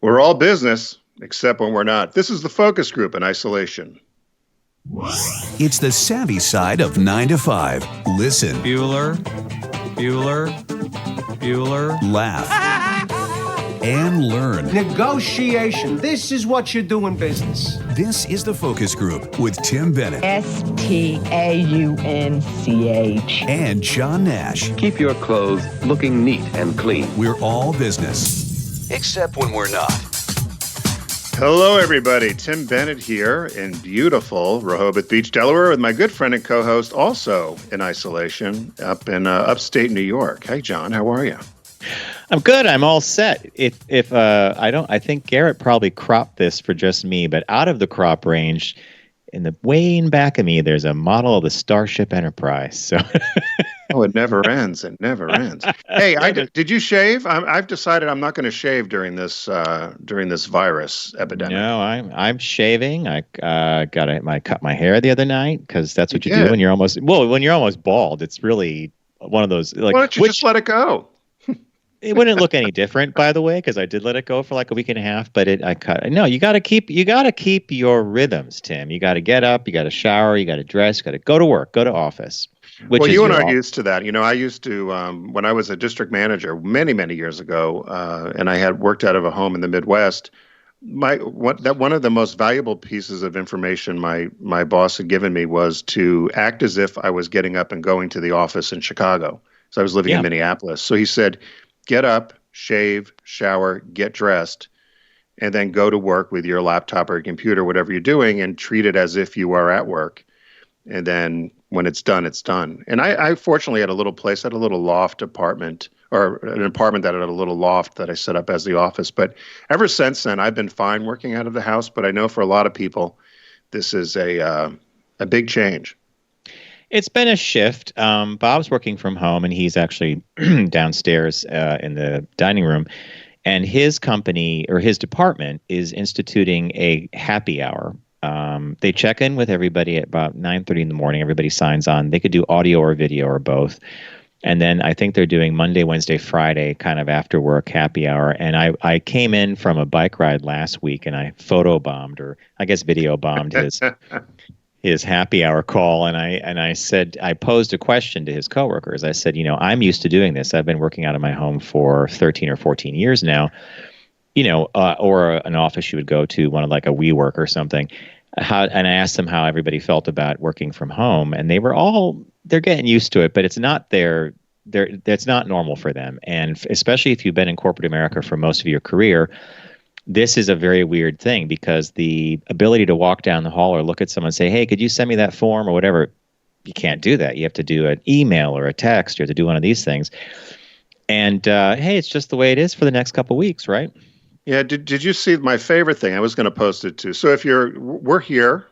We're all business, except when we're not. This is the focus group in isolation. It's the savvy side of 9 to 5. Listen. Bueller. Laugh. And learn. Negotiation. This is what you do in business. This is the focus group with Tim Bennett. Staunch. And John Nash. Keep your clothes looking neat and clean. We're all business, except when we're not. Hello, everybody. Tim Bennett here in beautiful Rehoboth Beach, Delaware, with my good friend and co-host, also in isolation, up in upstate New York. Hey, John, how are you? I'm good. I'm all set. I think Garrett probably cropped this for just me, but out of the crop range, in the way in back of me, there's a model of the Starship Enterprise. So. Oh, it never ends. It never ends. Hey, did you shave? I've decided I'm not going to shave during this virus epidemic. No, I'm shaving. I cut my hair the other night because that's what you do when you're almost bald. It's really one of those. Like, why don't you just let it go? It wouldn't look any different, by the way, because I did let it go for like a week and a half. But I cut. No, you got to keep your rhythms, Tim. You got to get up, you got to shower, you got to dress, you got to go to work, go to office. Well, you and I are used to that. You know, I used to when I was a district manager many, many years ago, and I had worked out of a home in the Midwest. One of the most valuable pieces of information my boss had given me was to act as if I was getting up and going to the office in Chicago. So I was living in Minneapolis. So he said, get up, shave, shower, get dressed, and then go to work with your laptop or computer, whatever you're doing, and treat it as if you are at work. And then when it's done, it's done. And I fortunately had a little place, had a little loft apartment, or an apartment that had a little loft that I set up as the office. But ever since then, I've been fine working out of the house. But I know for a lot of people, this is a big change. It's been a shift. Bob's working from home, and he's actually downstairs in the dining room. And his company or his department is instituting a happy hour. They check in with everybody at about 9:30 in the morning. Everybody signs on. They could do audio or video or both. And then I think they're doing Monday, Wednesday, Friday kind of after work happy hour. And I came in from a bike ride last week, and I photobombed, or I guess video bombed his happy hour call. And I said, I posed a question to his coworkers. I said, I'm used to doing this. I've been working out of my home for 13 or 14 years now, or an office you would go to, one of like a WeWork or something. And I asked them how everybody felt about working from home, and they're getting used to it, but it's not that's not normal for them. And especially if you've been in corporate America for most of your career, this is a very weird thing, because the ability to walk down the hall or look at someone and say, hey, could you send me that form or whatever? You can't do that. You have to do an email or a text. You have to do one of these things. And hey, it's just the way it is for the next couple of weeks, right? Yeah. Did you see my favorite thing? I was going to post it too. So if we're here,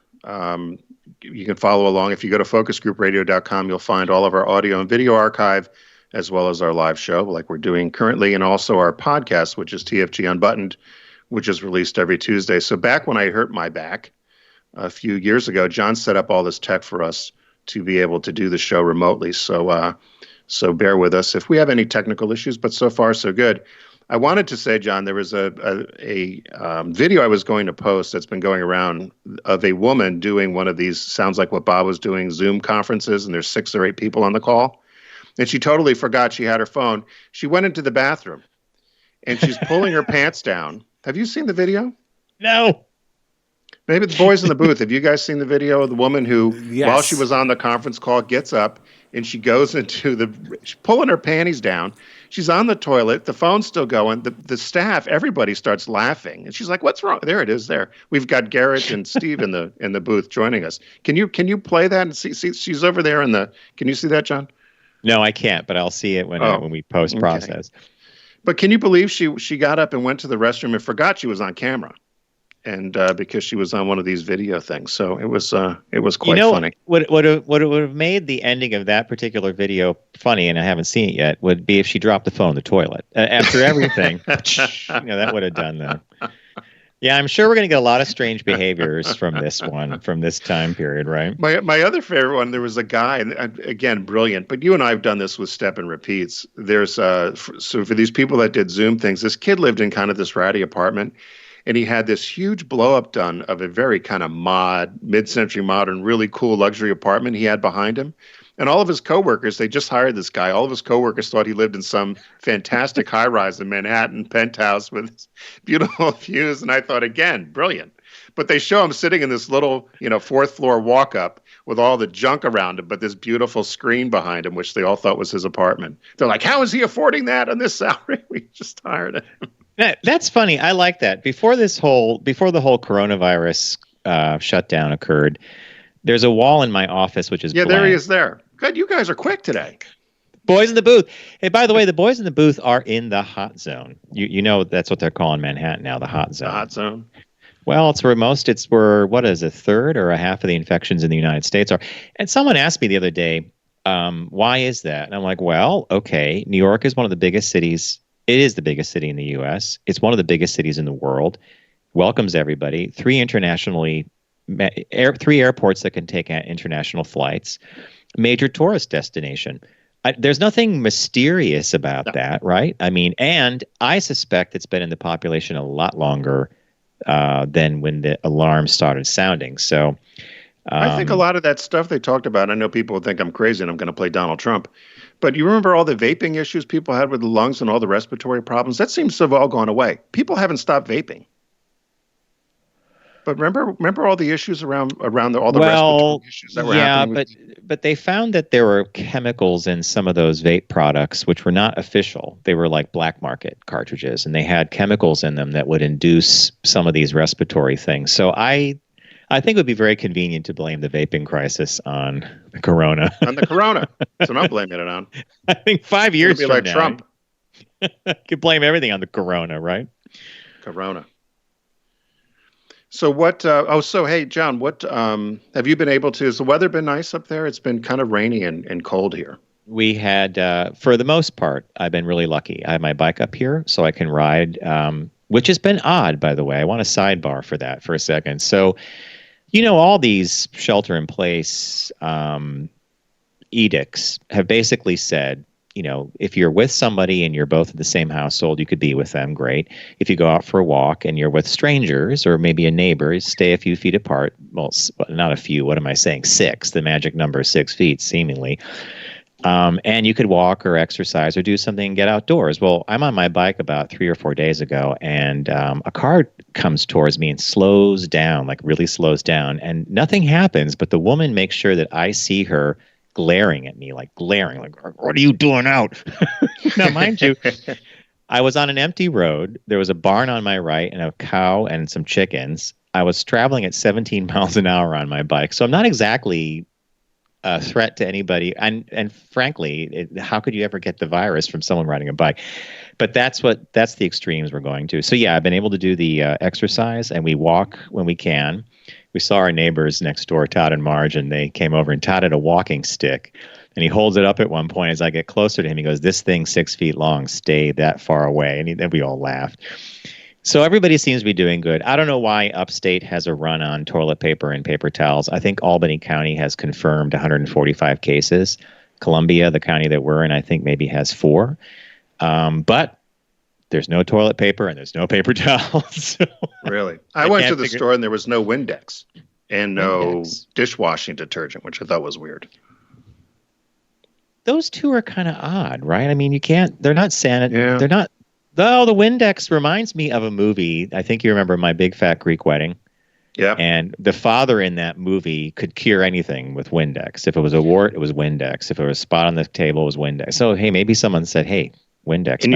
you can follow along. If you go to focusgroupradio.com, you'll find all of our audio and video archive, as well as our live show, like we're doing currently, and also our podcast, which is TFG Unbuttoned, which is released every Tuesday. So back when I hurt my back a few years ago, John set up all this tech for us to be able to do the show remotely. So bear with us if we have any technical issues, but so far so good. I wanted to say, John, there was a video I was going to post that's been going around of a woman doing one of these, sounds like what Bob was doing, Zoom conferences, and there's 6 or 8 people on the call. And she totally forgot she had her phone. She went into the bathroom, and she's pulling her pants down. Have you seen the video? No. Maybe the boys in the booth. Have you guys seen the video of the woman who, while she was on the conference call, gets up and she goes into she's pulling her panties down. She's on the toilet. The phone's still going. The staff, everybody starts laughing. And she's like, what's wrong? There it is there. We've got Garrett and Steve in the booth joining us. Can you play that and see she's over there can you see that, John? No, I can't, but I'll see it when we post process. Okay. But can you believe she got up and went to the restroom and forgot she was on camera, and because she was on one of these video things, so it was quite funny. What would have made the ending of that particular video funny, and I haven't seen it yet, would be if she dropped the phone in the toilet after everything. That would have done that. Yeah, I'm sure we're going to get a lot of strange behaviors from this time period, right? My other favorite one, there was a guy, and again, brilliant, but you and I have done this with step and repeats. There's so for these people that did Zoom things, this kid lived in kind of this ratty apartment, and he had this huge blow up done of a very kind of mid-century modern, really cool luxury apartment he had behind him. And all of his coworkers, they just hired this guy. All of his coworkers thought he lived in some fantastic high rise in Manhattan penthouse with beautiful views. And I thought, again, brilliant. But they show him sitting in this little, fourth floor walk up with all the junk around him, but this beautiful screen behind him, which they all thought was his apartment. They're like, how is he affording that on this salary? We just hired him. That's funny. I like that. Before the whole coronavirus shutdown occurred, there's a wall in my office which is blank. There he is there. Good, you guys are quick today. Boys in the booth. Hey, by the way, the boys in the booth are in the hot zone. You know that's what they're calling Manhattan now, the hot zone. The hot zone. Well, it's where what is a third or a half of the infections in the United States are. And someone asked me the other day, why is that? And I'm like, well, okay, New York is one of the biggest cities. It is the biggest city in the U.S. It's one of the biggest cities in the world. Welcomes everybody. Three airports that can take international flights. Major tourist destination. There's nothing mysterious about that, right? I mean, and I suspect it's been in the population a lot longer than when the alarm started sounding. So I think a lot of that stuff they talked about, I know people think I'm crazy and I'm going to play Donald Trump, but you remember all the vaping issues people had with the lungs and all the respiratory problems? That seems to have all gone away. People haven't stopped vaping. But remember all the issues around all the respiratory issues that were happening? But they found that there were chemicals in some of those vape products which were not official. They were like black market cartridges, and they had chemicals in them that would induce some of these respiratory things. So I think it would be very convenient to blame the vaping crisis on the corona. On the corona. So I'm blaming it on. I think 5 years from like now, Trump. You could blame everything on the corona, right? Corona. So what? So hey, John, what have you been able to? Has the weather been nice up there? It's been kind of rainy and cold here. We had, for the most part, I've been really lucky. I have my bike up here, so I can ride, which has been odd, by the way. I want a sidebar for that for a second. So, all these shelter-in-place edicts have basically said, if you're with somebody and you're both in the same household, you could be with them, great. If you go out for a walk and you're with strangers or maybe a neighbor, stay a few feet apart. Well, not a few, what am I saying? 6, the magic number is 6 feet, seemingly. And you could walk or exercise or do something and get outdoors. Well, I'm on my bike about 3 or 4 days ago, and a car comes towards me and slows down, like really slows down. And nothing happens, but the woman makes sure that I see her glaring at me, like, what are you doing out? Now, mind you, I was on an empty road. There was a barn on my right and a cow and some chickens. I was traveling at 17 miles an hour on my bike. So I'm not exactly a threat to anybody. And frankly, how could you ever get the virus from someone riding a bike? But that's the extremes we're going to. So yeah, I've been able to do the exercise, and we walk when we can. We saw our neighbors next door, Todd and Marge, and they came over, and Todd had a walking stick, and he holds it up at one point. As I get closer to him, he goes, "This thing's 6 feet long. Stay that far away." And then we all laughed. So everybody seems to be doing good. I don't know why upstate has a run on toilet paper and paper towels. I think Albany County has confirmed 145 cases. Columbia, the county that we're in, I think maybe has 4. But there's no toilet paper and there's no paper towels. So really? I went to the store and there was no Windex and no dishwashing detergent, which I thought was weird. Those two are kind of odd, right? I mean, they're not sanitary. Yeah. They're not. Though the Windex reminds me of a movie. I think you remember My Big Fat Greek Wedding. Yeah. And the father in that movie could cure anything with Windex. If it was a wart, it was Windex. If it was a spot on the table, it was Windex. So, hey, maybe someone said, hey, Windex. And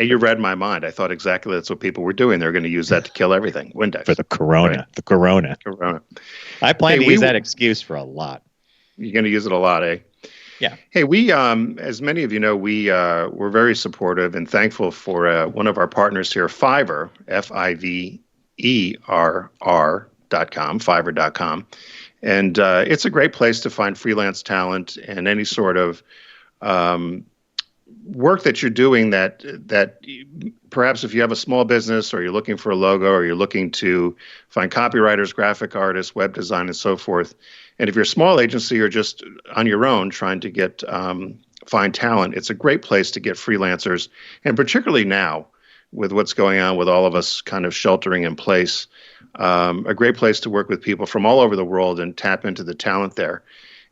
you read my mind. I thought exactly that's what people were doing. They're going to use that to kill everything. Windex. For the corona. Right. The corona. I plan to use that excuse for a lot. You're going to use it a lot, eh? Yeah. Hey, we, as many of you know, we're very supportive and thankful for one of our partners here, Fiverr, Fiverr.com, Fiverr.com. And it's a great place to find freelance talent and any sort of work that you're doing that perhaps if you have a small business or you're looking for a logo or you're looking to find copywriters, graphic artists, web design, and so forth. And if you're a small agency or just on your own trying to get find talent, it's a great place to get freelancers. And particularly now with what's going on with all of us kind of sheltering in place, a great place to work with people from all over the world and tap into the talent there.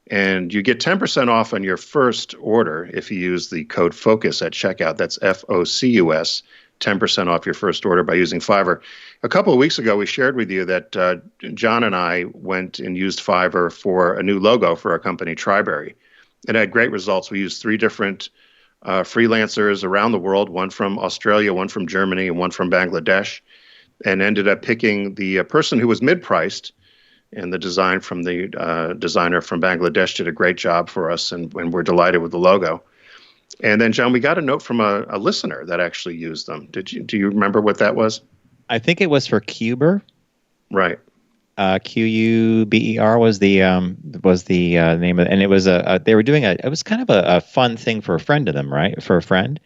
And you get 10% off on your first order if you use the code FOCUS at checkout. That's FOCUS, 10% off your first order by using Fiverr. A couple of weeks ago, we shared with you that John and I went and used Fiverr for a new logo for our company, Triberry. It had great results. We used 3 different freelancers around the world, one from Australia, one from Germany, and one from Bangladesh, and ended up picking the person who was mid-priced. And the design from the designer from Bangladesh did a great job for us, and we're delighted with the logo. And then, John, we got a note from a listener that actually used them. Do you remember what that was? I think it was for Cuber. Right. Quber was the name of it, and it was they were doing it was kind of a fun thing for a friend of them, right? For a friend.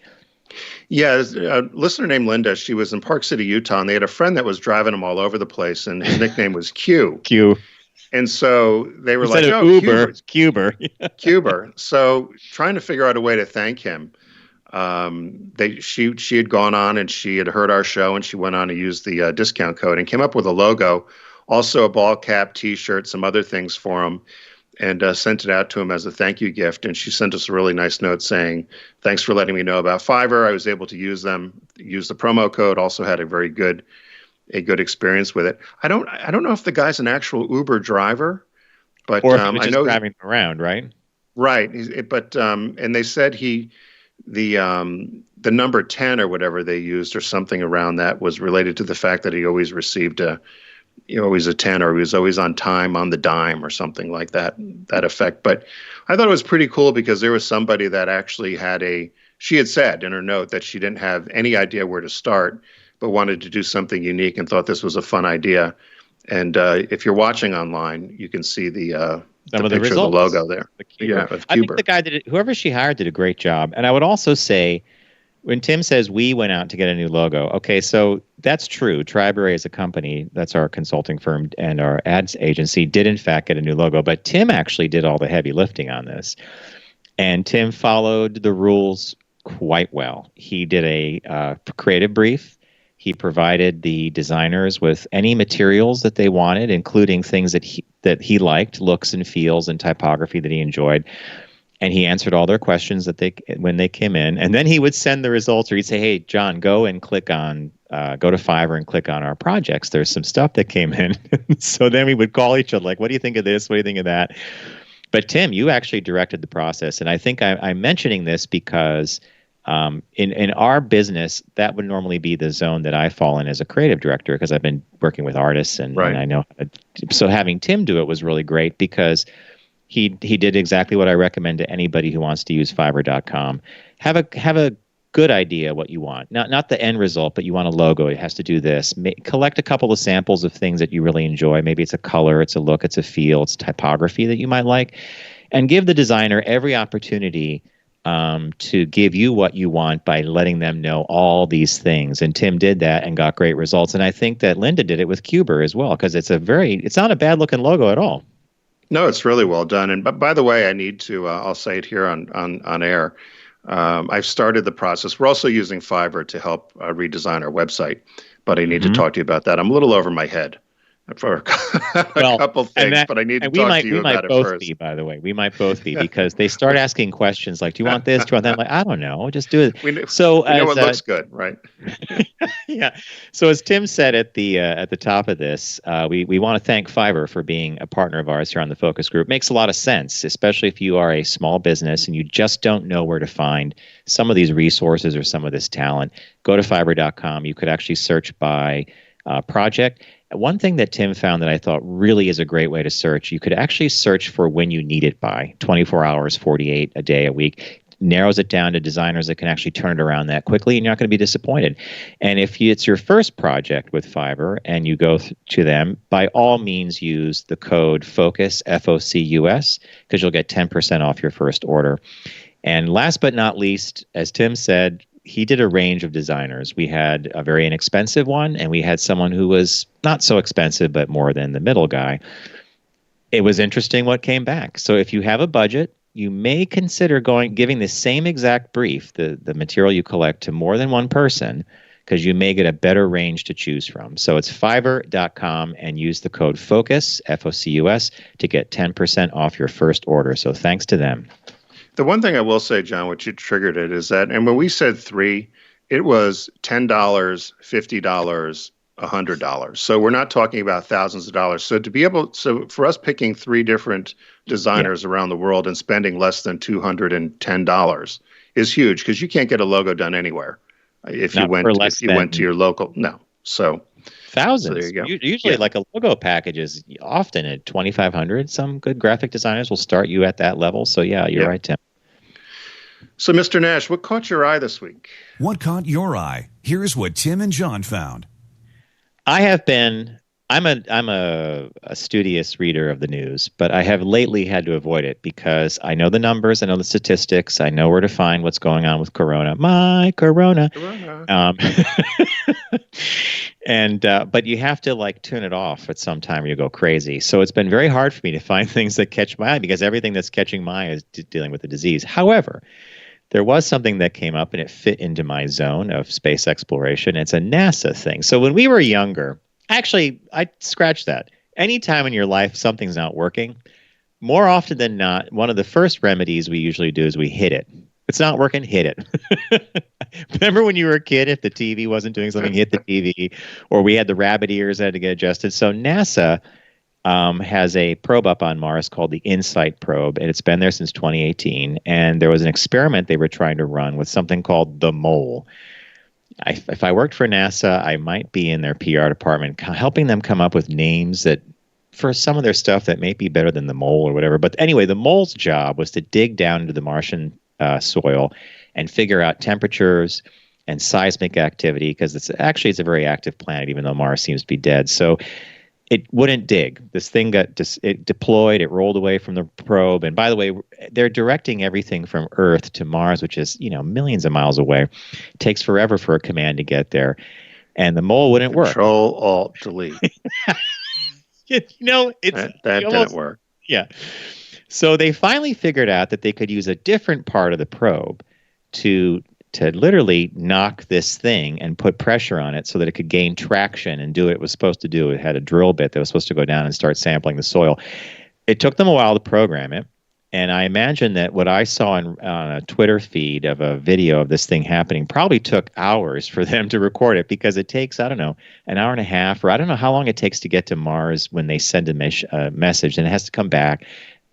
Yeah, a listener named Linda. She was in Park City, Utah, and they had a friend that was driving them all over the place, and his nickname was Q. Q. And so they were Instead like, of "Oh, Uber, Cuber." Cuber." So trying to figure out a way to thank him. She had gone on and she had heard our show, and she went on to use the discount code and came up with a logo, also a ball cap, T-shirt, some other things for him. And sent it out to him as a thank you gift. And she sent us a really nice note saying, "Thanks for letting me know about Fiverr. I was able to use the promo code. Also had a good experience with it." I don't know if the guy's an actual Uber driver, but or if he was I just know driving around, right? Right. But and they said the number 10 or whatever they used or something around that was related to the fact that he always received always a 10, or he was always on time on the dime or something like that effect. But I thought it was pretty cool because there was somebody that actually she had said in her note that she didn't have any idea where to start, but wanted to do something unique and thought this was a fun idea. And if you're watching online, you can see the Some of picture the results, of the logo there. Yeah, of I think the guy whoever she hired did a great job. And I would also say, when Tim says we went out to get a new logo, okay, so that's true. Triberry as a company, that's our consulting firm and our ads agency, did in fact get a new logo. But Tim actually did all the heavy lifting on this. And Tim followed the rules quite well. He did a creative brief. He provided the designers with any materials that they wanted, including things that he liked, looks and feels and typography that he enjoyed. And he answered all their questions when they came in. And then he would send the results, or he'd say, "Hey, John, go to Fiverr and click on our projects. There's some stuff that came in." So then we would call each other, like, "What do you think of this? What do you think of that?" But Tim, you actually directed the process. And I think I'm mentioning this because in our business, that would normally be the zone that I fall in as a creative director, because I've been working with artists and I know. So having Tim do it was really great because he did exactly what I recommend to anybody who wants to use Fiverr.com. Have a good idea what you want. Not the end result, but you want a logo. It has to do this. Collect a couple of samples of things that you really enjoy. Maybe it's a color, it's a look, it's a feel, it's typography that you might like. And give the designer every opportunity to give you what you want by letting them know all these things. And Tim did that and got great results. And I think that Linda did it with Cuber as well, because it's not a bad looking logo at all. No, it's really well done. And by the way, I need to, I'll say it here on air. I've started the process. We're also using Fiverr to help redesign our website, but I need to talk to you about that. I'm a little over my head for a couple things, but I need to talk to you about it first. We might both be, by the way. We might both be, because they start asking questions like, "Do you want this? Do you want that?" I'm like, "I don't know. Just do it." We know what looks good, right? Yeah. So as Tim said at the top of this, we want to thank Fiverr for being a partner of ours here on the Focus Group. Makes a lot of sense, especially if you are a small business and you just don't know where to find some of these resources or some of this talent. Go to Fiverr.com. You could actually search by project. One thing that Tim found that I thought really is a great way to search, you could actually search for when you need it by, 24 hours, 48, a day, a week. Narrows it down to designers that can actually turn it around that quickly, and you're not going to be disappointed. And if it's your first project with Fiverr and you go to them, by all means use the code FOCUS, FOCUS, because you'll get 10% off your first order. And last but not least, as Tim said, he did a range of designers. We had a very inexpensive one, and we had someone who was not so expensive, but more than the middle guy. It was interesting what came back. So if you have a budget, you may consider giving the same exact brief, the material you collect, to more than one person, because you may get a better range to choose from. So it's Fiverr.com, and use the code FOCUS, FOCUS, to get 10% off your first order. So thanks to them. The one thing I will say, John, which you triggered it, is that, and when we said 3, it was $10, $50, $100. So we're not talking about thousands of dollars. So so for us picking 3 different designers around the world and spending less than $210 is huge, because you can't get a logo done anywhere if you went to your local. No. So thousands. So there you go. Usually, like a logo package is often at $2,500. Some good graphic designers will start you at that level. So yeah, you're right, Tim. So, Mr. Nash, what caught your eye this week? What caught your eye? Here's what Tim and John found. I'm a studious reader of the news, but I have lately had to avoid it because I know the numbers, I know the statistics, I know where to find what's going on with Corona. My Corona. But you have to tune it off at some time or you go crazy. So it's been very hard for me to find things that catch my eye because everything that's catching my eye is dealing with the disease. However, there was something that came up and it fit into my zone of space exploration. It's a NASA thing. So when we were younger, actually, I scratched that. Anytime in your life something's not working, more often than not, one of the first remedies we usually do is we hit it. It's not working, hit it. Remember when you were a kid, if the TV wasn't doing something, hit the TV, or we had the rabbit ears that had to get adjusted. So NASA has a probe up on Mars called the InSight probe, and it's been there since 2018. And there was an experiment they were trying to run with something called the mole. If I worked for NASA, I might be in their PR department helping them come up with names that for some of their stuff that may be better than the mole or whatever. But anyway, the mole's job was to dig down into the Martian soil and figure out temperatures and seismic activity, because it's a very active planet, even though Mars seems to be dead. So it wouldn't dig. This thing it deployed, it rolled away from the probe. And by the way, they're directing everything from Earth to Mars, which is, millions of miles away. It takes forever for a command to get there. And the mole wouldn't work. Control, Alt, Delete. That didn't work. Yeah. So they finally figured out that they could use a different part of the probe to literally knock this thing and put pressure on it so that it could gain traction and do what it was supposed to do. It had a drill bit that was supposed to go down and start sampling the soil. It took them a while to program it. And I imagine that what I saw on a Twitter feed of a video of this thing happening probably took hours for them to record it, because it takes, I don't know, an hour and a half, or I don't know how long it takes to get to Mars when they send a message, and it has to come back.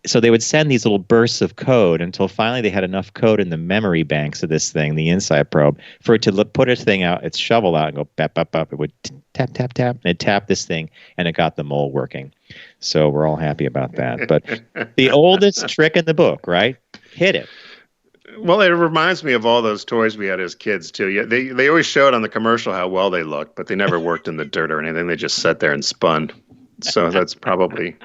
So they would send these little bursts of code until finally they had enough code in the memory banks of this thing, the InSight probe, for it to put its thing out, its shovel out, and go bap, bap, bap. It would tap, tap, tap, and it tapped this thing, and it got the mole working. So we're all happy about that. But the oldest trick in the book, right? Hit it. Well, it reminds me of all those toys we had as kids, too. Yeah, they always showed on the commercial how well they looked, but they never worked in the dirt or anything. They just sat there and spun. So that's probably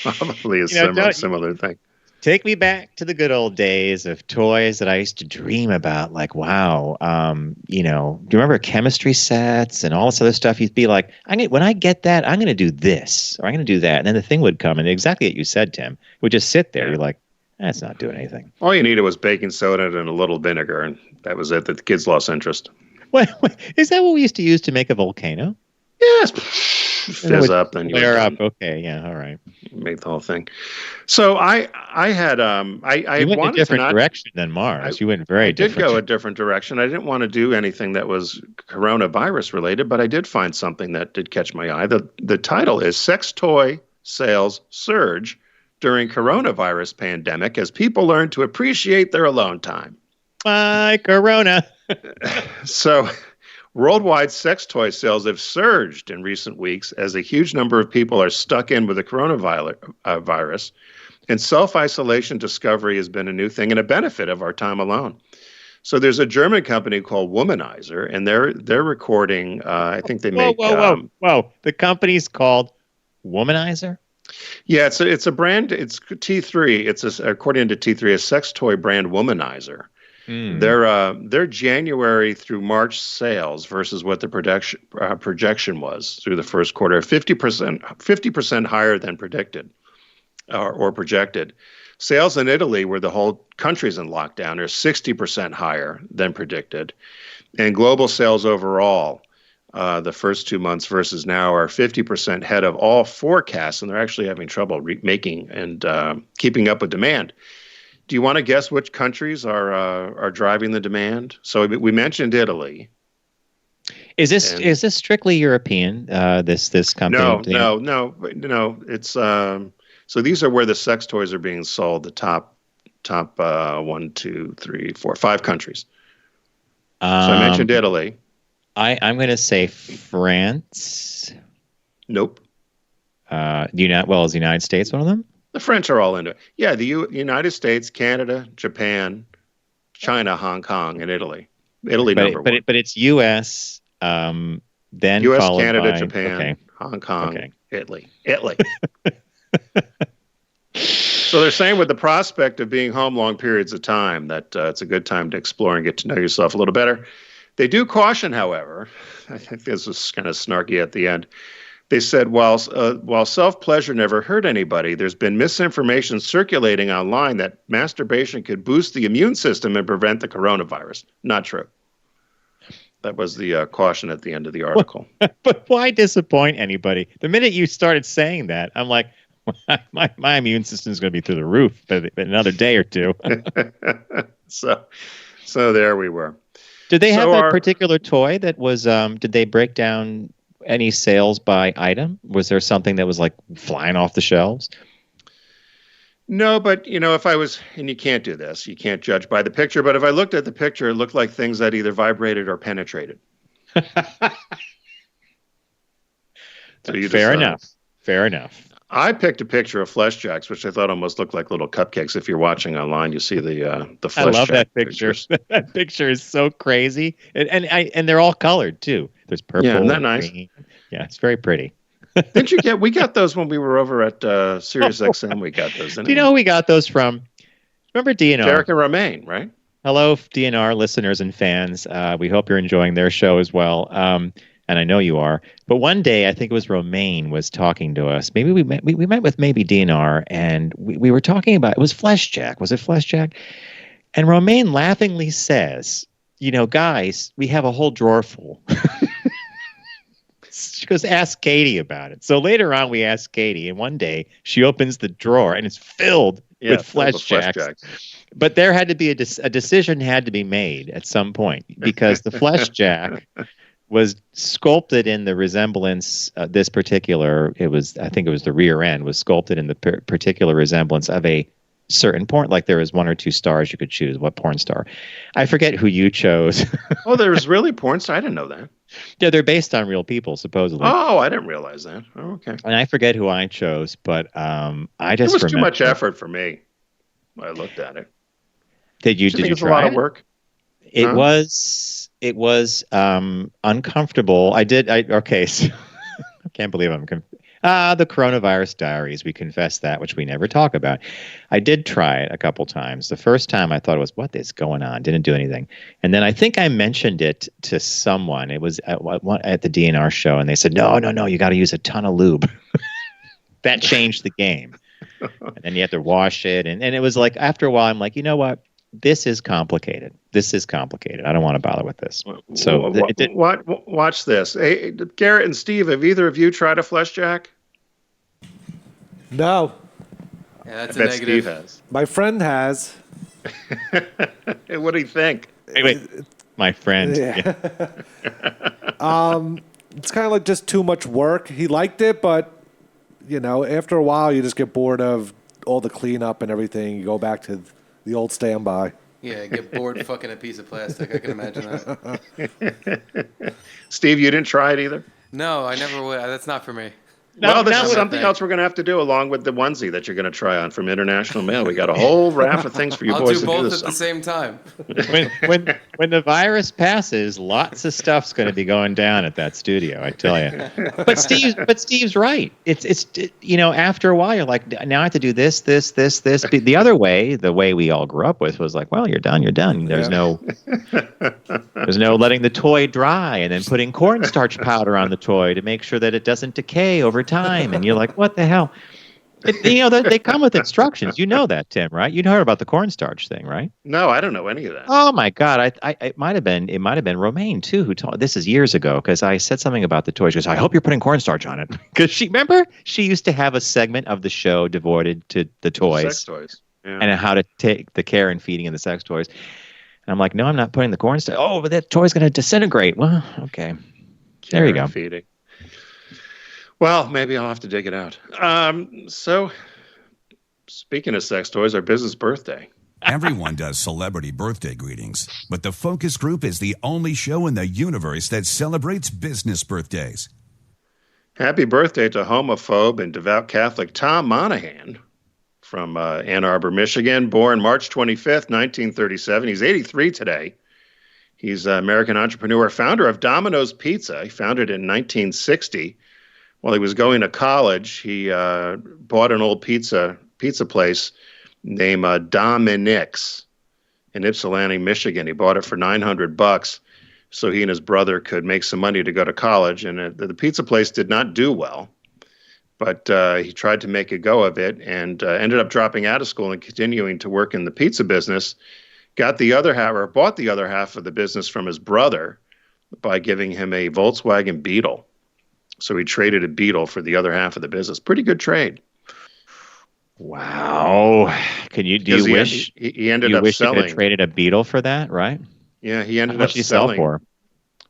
a similar thing. Take me back to the good old days of toys that I used to dream about. Like, wow, do you remember chemistry sets and all this other stuff? You'd be like, when I get that, I'm going to do this, or I'm going to do that. And then the thing would come, and exactly what you said, Tim, it would just sit there. Yeah. You're like, that's not doing anything. All you needed was baking soda and a little vinegar, and that was it. The kids lost interest. Wait, is that what we used to use to make a volcano? Yes. Fizz up, then you flare up. Okay, yeah, all right. Make the whole thing. So I had you went a different direction than Mars. You went very different. I did go a different direction. I didn't want to do anything that was coronavirus related, but I did find something that did catch my eye. The title is "Sex Toy Sales Surge During Coronavirus Pandemic as People Learn to Appreciate Their Alone Time." Bye, Corona. So, worldwide sex toy sales have surged in recent weeks as a huge number of people are stuck in with the coronavirus, and self-isolation discovery has been a new thing and a benefit of our time alone. So there's a German company called Womanizer, and they're recording. I think they make. Whoa! The company's called Womanizer. Yeah, it's a brand. It's T3. According to T3, a sex toy brand womanizer. Mm. Their January through March sales versus what the projection was through the first quarter, 50% higher than predicted or projected. Sales in Italy, where the whole country's in lockdown, are 60% higher than predicted, and global sales overall, the first 2 months versus now, are 50% ahead of all forecasts, and they're actually having trouble making and keeping up with demand. Do you want to guess which countries are driving the demand? So we mentioned Italy. Is this strictly European? This company? No. It's so these are where the sex toys are being sold. The top 1, 2, 3, 4, 5 countries. So I mentioned Italy. I'm going to say France. Nope. Is the United States one of them? The French are all into it. Yeah, the United States, Canada, Japan, China, Hong Kong, and Italy. Italy number one. But it's U.S. Then U.S., followed Canada, by Japan, Hong Kong, Okay. Italy. So they're saying with the prospect of being home long periods of time that it's a good time to explore and get to know yourself a little better. They do caution, however, I think this was kind of snarky at the end. They said, while self-pleasure never hurt anybody, there's been misinformation circulating online that masturbation could boost the immune system and prevent the coronavirus. Not true. That was the caution at the end of the article. But why disappoint anybody? The minute you started saying that, I'm like, my immune system is going to be through the roof in another day or two. So there we were. Did they have a particular toy that was? Did they break down any sales by item? Was there something that was like flying off the shelves? No, but if I was, and you can't do this, you can't judge by the picture, but if I looked at the picture, it looked like things that either vibrated or penetrated. So Fair enough. I picked a picture of flesh jacks, which I thought almost looked like little cupcakes. If you're watching online, you see the flesh. I love that picture. That picture is so crazy, and they're all colored too. There's purple. Yeah, isn't that nice? Green. Yeah, it's very pretty. Didn't you get? We got those when we were over at Sirius XM. We got those. Do you know who we got those from? Remember DNR? Derek and Romaine, right? Hello, DNR listeners and fans. We hope you're enjoying their show as well. And I know you are. But one day, I think it was Romaine was talking to us. Maybe we met with maybe DNR, and we were talking about, it was Flesh Jack. Was it Flesh Jack? And Romaine laughingly says, guys, we have a whole drawer full. She goes, ask Katie about it. So later on, we asked Katie, and one day she opens the drawer, and it's filled with Flesh Jacks. But there had to be a decision had to be made at some point, because the Flesh Jack was sculpted in the resemblance. I think it was the rear end was sculpted in the particular resemblance of a certain porn. Like there was 1 or 2 stars you could choose. What porn star? I forget who you chose. Oh, there's really porn stars? I didn't know that. Yeah, they're based on real people, supposedly. Oh, I didn't realize that. Oh, okay. And I forget who I chose, but I just it was too much effort for me when I looked at it. Did you think it's try a lot it? of work? It was uncomfortable. Okay, so I can't believe I'm the coronavirus diaries. We confessed that, which we never talk about. I did try it a couple times. The first time I thought it was, what is going on? Didn't do anything. And then I think I mentioned it to someone. It was at the DNR show, and they said, no, you got to use a ton of lube. That changed the game. And then you have to wash it. And it was like, after a while, I'm like, you know what? This is complicated. I don't want to bother with this. So watch this. Hey, Garrett and Steve, have either of you tried a Flesh Jack? No. Yeah, that's I a bet negative. Steve has. My friend has. Hey, what do you think? Wait. My friend. Yeah. It's kind of like just too much work. He liked it, but after a while, you just get bored of all the cleanup and everything. You go back to the old standby. Yeah, get bored fucking a piece of plastic. I can imagine that. Steve, you didn't try it either? No, I never would. That's not for me. Well, this is something else we're going to have to do along with the onesie that you're going to try on from International Mail. We got a whole raft of things for you I'll boys do to do both this at the same time. when the virus passes, lots of stuff's going to be going down at that studio. I tell you. But Steve's right. It's after a while, you're like, now I have to do this. The other way, the way we all grew up with, was like, well, you're done. You're done. There's no letting the toy dry and then putting cornstarch powder on the toy to make sure that it doesn't decay over time. And you're like, what the hell? They come with instructions. You know that, Tim, right? You heard about the cornstarch thing, right? No, I don't know any of that. Oh my God! It might have been Romaine too who told. This is years ago because I said something about the toys. She goes, I hope you're putting cornstarch on it because she used to have a segment of the show devoted to the toys, Sex toys, and how to take the care and feeding of the sex toys. And I'm like, no, I'm not putting the cornstarch. Oh, but that toy's going to disintegrate. Well, okay, there you go. Feeding. Well, maybe I'll have to dig it out. So, speaking of sex toys, our business birthday. Everyone does celebrity birthday greetings, but the Focus Group is the only show in the universe that celebrates business birthdays. Happy birthday to homophobe and devout Catholic Tom Monaghan from Ann Arbor, Michigan, born March 25th, 1937. He's 83 today. He's an American entrepreneur, founder of Domino's Pizza. He founded it in 1960. While he was going to college, he bought an old pizza place named Dominic's in Ypsilanti, Michigan. He bought it for $900 so he and his brother could make some money to go to college. And the pizza place did not do well, but he tried to make a go of it and ended up dropping out of school and continuing to work in the pizza business. Bought the other half of the business from his brother by giving him a Volkswagen Beetle. So he traded a Beetle for the other half of the business. Pretty good trade. Wow. Do you wish he ended up selling? You could have traded a Beetle for that, right? Yeah, he ended How up much did he selling sell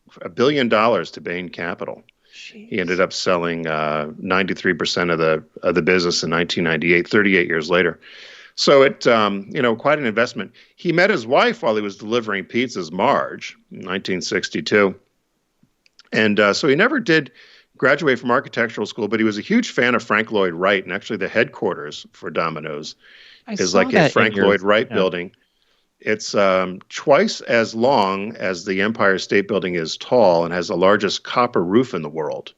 for? $1 billion to Bain Capital. Jeez. He ended up selling 93% of the business in 1998, 38 years later. So it, quite an investment. He met his wife while he was delivering pizzas, Marge, in 1962. And so he never did graduate from architectural school, but he was a huge fan of Frank Lloyd Wright, and actually the headquarters for Domino's is like a Frank Lloyd Wright building. It's twice as long as the Empire State Building is tall and has the largest copper roof in the world.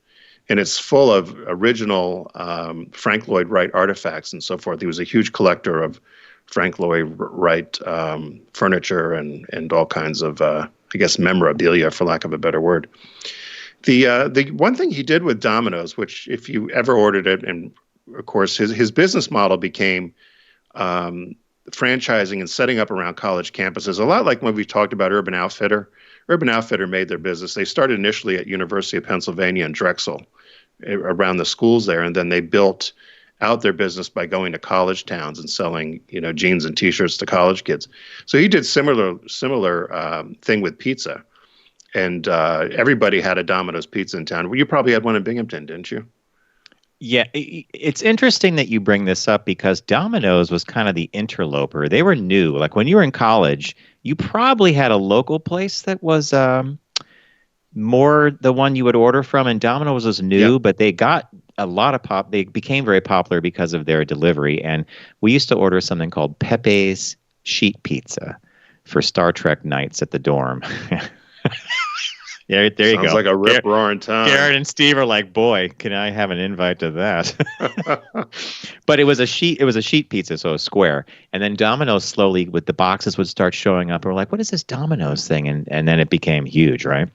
And it's full of original Frank Lloyd Wright artifacts and so forth. He was a huge collector of Frank Lloyd Wright furniture and all kinds of, memorabilia, for lack of a better word. The one thing he did with Domino's, which if you ever ordered it, and of course his business model became franchising and setting up around college campuses, a lot like when we talked about Urban Outfitter. Urban Outfitter made their business. They started initially at University of Pennsylvania and Drexel, around the schools there, and then they built out their business by going to college towns and selling, jeans and T-shirts to college kids. So he did similar thing with pizza. And everybody had a Domino's Pizza in town. Well, you probably had one in Binghamton, didn't you? Yeah, it's interesting that you bring this up because Domino's was kind of the interloper. They were new. Like when you were in college, you probably had a local place that was more the one you would order from, and Domino's was new, but they got a lot of They became very popular because of their delivery. And we used to order something called Pepe's Sheet Pizza for Star Trek nights at the dorm. Yeah, there you go. Sounds like a rip-roaring time. Garrett and Steve are like, boy, can I have an invite to that? But it was a sheet pizza, so a square. And then Domino's slowly, with the boxes, would start showing up. And we're like, what is this Domino's thing? And then it became huge, right?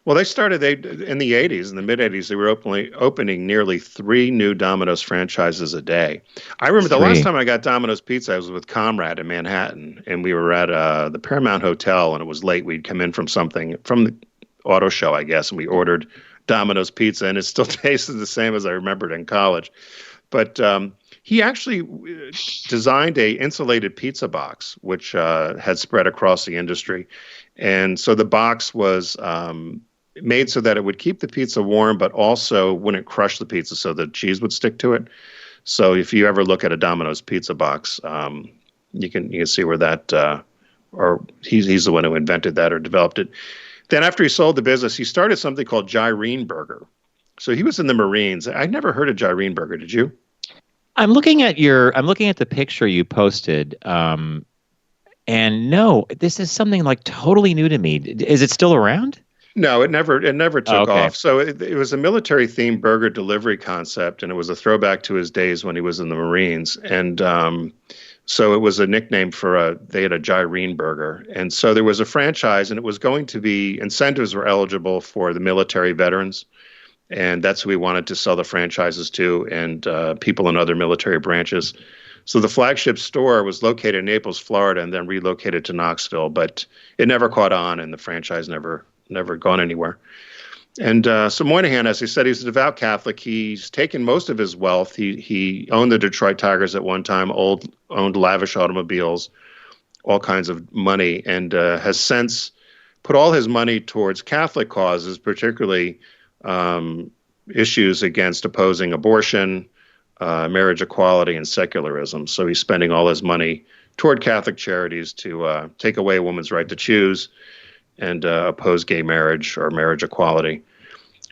Well, they in the 80s, in the mid-80s, they were opening nearly 3 new Domino's franchises a day. I remember the last time I got Domino's Pizza, I was with Comrade in Manhattan, and we were at the Paramount Hotel, and it was late. We'd come in from the auto show, I guess, and we ordered Domino's Pizza, and it still tasted the same as I remembered in college. But he actually designed a insulated pizza box, which had spread across the industry. And so the box was made so that it would keep the pizza warm, but also wouldn't crush the pizza so the cheese would stick to it. So if you ever look at a Domino's pizza box, you can see where that, or he's the one who invented that or developed it. Then after he sold the business, he started something called Gyrene Burger. So he was in the Marines. I'd never heard of Gyrene Burger. Did you? I'm looking at the picture you posted. And no, this is something like totally new to me. Is it still around? No, it never Oh, took okay. off. So it was a military themed burger delivery concept, and it was a throwback to his days when he was in the Marines. And so it was a nickname for they had a gyrene burger. And so there was a franchise, and it was going to be incentives were eligible for the military veterans, and that's who we wanted to sell the franchises to, and people in other military branches. So the flagship store was located in Naples, Florida, and then relocated to Knoxville, but it never caught on, and the franchise never gone anywhere. And so Moynihan, as I said, he's a devout Catholic. He's taken most of his wealth. He owned the Detroit Tigers at one time, owned lavish automobiles, all kinds of money, and has since put all his money towards Catholic causes, particularly issues against opposing abortion, marriage equality, and secularism. So he's spending all his money toward Catholic charities to take away a woman's right to choose and oppose gay marriage or marriage equality.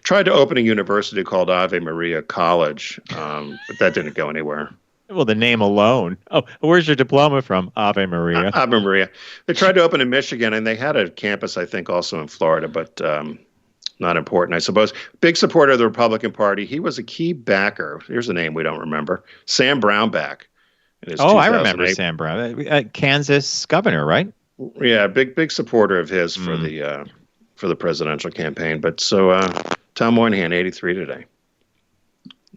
Tried to open a university called Ave Maria College, but that didn't go anywhere. Well, the name alone. Oh, where's your diploma from? Ave Maria. Ave Maria. They tried to open in Michigan, and they had a campus, I think, also in Florida, but not important, I suppose. Big supporter of the Republican Party. He was a key backer. Here's a name we don't remember. Sam Brownback. Oh, I remember Sam Brown. Kansas governor, right? Yeah, big supporter of his for the presidential campaign. But so Tom Moynihan, 83 today.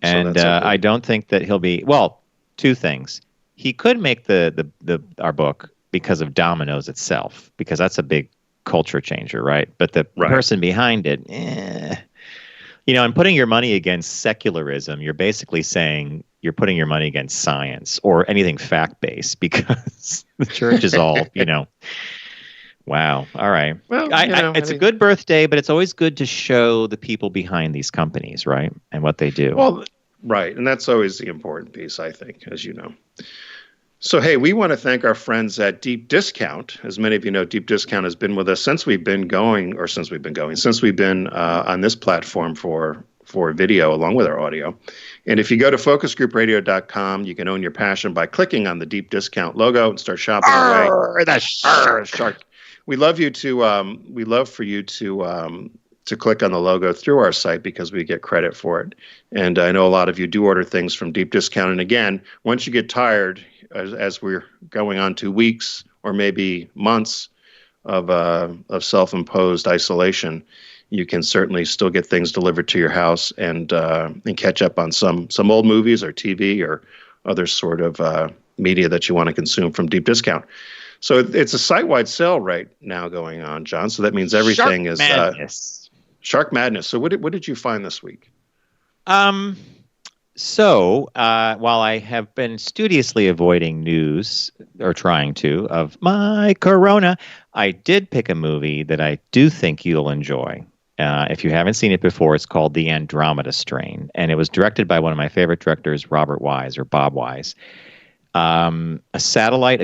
And so I don't think that he'll be. Well, two things. He could make our book because of Domino's itself, because that's a big culture changer, right? But the person behind it, and putting your money against secularism, you're basically saying you're putting your money against science or anything fact-based, because the church is all, wow. All right. Well, it's a good birthday, but it's always good to show the people behind these companies, right? And what they do. Well, right. And that's always the important piece, I think, as you know. So, hey, we want to thank our friends at Deep Discount. As many of you know, Deep Discount has been with us since we've been on this platform for video along with our audio. And if you go to focusgroupradio.com, you can own your passion by clicking on the Deep Discount logo and start shopping away. Shark. We love for you to click on the logo through our site, because we get credit for it. And I know a lot of you do order things from Deep Discount. And again, once you get tired, as we're going on to weeks or maybe months of self-imposed isolation, you can certainly still get things delivered to your house and catch up on some old movies or TV or other sort of media that you want to consume from Deep Discount. So it's a site-wide sale right now going on, John. So that means everything is Shark Madness. So what did you find this week? So while I have been studiously avoiding news, or trying to, of my corona, I did pick a movie that I do think you'll enjoy. If you haven't seen it before, it's called The Andromeda Strain, and it was directed by one of my favorite directors, Robert Wise, or Bob Wise. A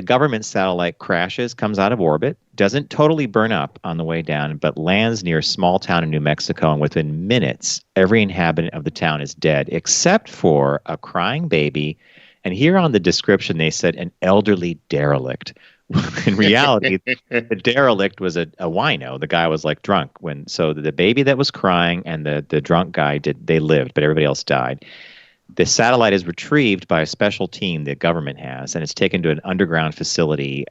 government satellite crashes, comes out of orbit, doesn't totally burn up on the way down, but lands near a small town in New Mexico, and within minutes, every inhabitant of the town is dead, except for a crying baby. And here on the description, they said an elderly derelict. In reality, the derelict was a wino. The guy was like drunk so the baby that was crying and the drunk guy they lived, but everybody else died. The satellite is retrieved by a special team the government has, and it's taken to an underground facility,